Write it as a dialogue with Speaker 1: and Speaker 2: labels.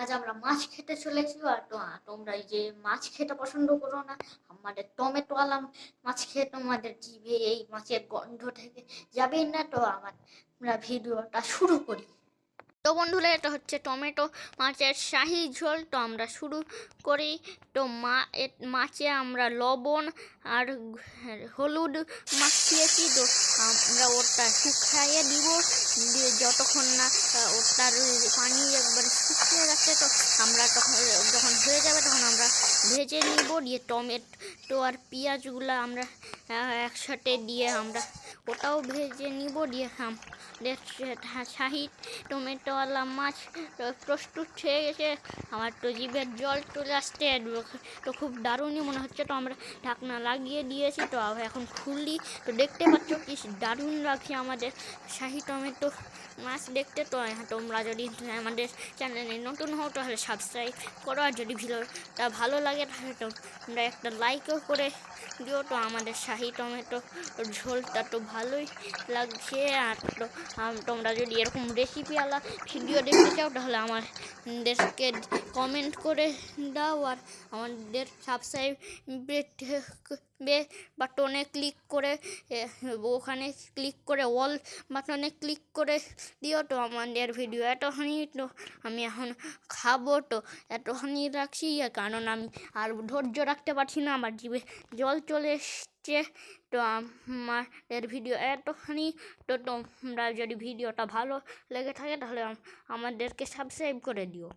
Speaker 1: আজ আমরা মাছ খেতে চলেছি। আর তোমরা এই যে মাছ খেতে পছন্দ করো না, আমাদের টমেটো আলাম মাছ খেয়ে তোমাদের জিভে এই মাছের গন্ধ থেকে যাবেই না। তো আমরা ভিডিওটা শুরু করি। তো বন্ধুরা, এটা হচ্ছে টমেটো মাছের শাহি ঝোল। তো আমরা শুরু করি। তো মাছে আমরা লবণ আর হলুদ মাখিয়েছি। তো আমরা ওটা শুকাইয়ে দিব, দিয়ে যতক্ষণ না ওটার পানি একবার শুকিয়ে যাচ্ছে, তো আমরা যখন হয়ে যাবে তখন আমরা ভেজে নিব। দিয়ে টমেটো আর পেঁয়াজগুলো আমরা একসাথে দিয়ে আমরা ওটাও ভেজে নিব। দিয়ে শাহি টমেটোওয়ালা মাছ প্রস্তুত হয়ে গেছে। আমার তো জিভের জল চলে আসছে, তো খুব দারুণই মনে হচ্ছে। তো আমরা ঢাকনা লাগিয়ে দিয়েছি। তো এখন খুললি, তো দেখতে পাচ্ছ কি দারুণ লাগছে আমাদের শাহি টমেটো মাছ দেখতে। তো তোমরা যদি আমাদের চ্যানেলে নতুন হও তাহলে সাবস্ক্রাইব করো, আর যদি ভিডিওটা ভালো লাগে তাহলে তোমরা একটা লাইকও করে দিও। তো আমাদের শাহি টমেটো ঝোলটা তো ভালোই লাগছে। আর তো তোমরা যদি এরকম রেসিপিওয়ালা ভিডিও দেখতে চাও তাহলে আমাদেরকে কমেন্ট করে দাও, আর আমাদের সাবস্ক্রাইব বাটনে ক্লিক করে ওখানে ক্লিক করে অল বাটনে ক্লিক করে দিও। তো আমাদের ভিডিও এতখানি, তো আমি এখন খাবো। তো এতখানি রাখছি, কারণ আমি আর ধৈর্য রাখতে পারছি না, আমার জিভে জল চলে এসছে। তো আমাদের ভিডিও এতখানি। তো তোমরা যদি ভিডিওটা ভালো লেগে থাকে তাহলে আমাদেরকে সাবস্ক্রাইব করে দিও।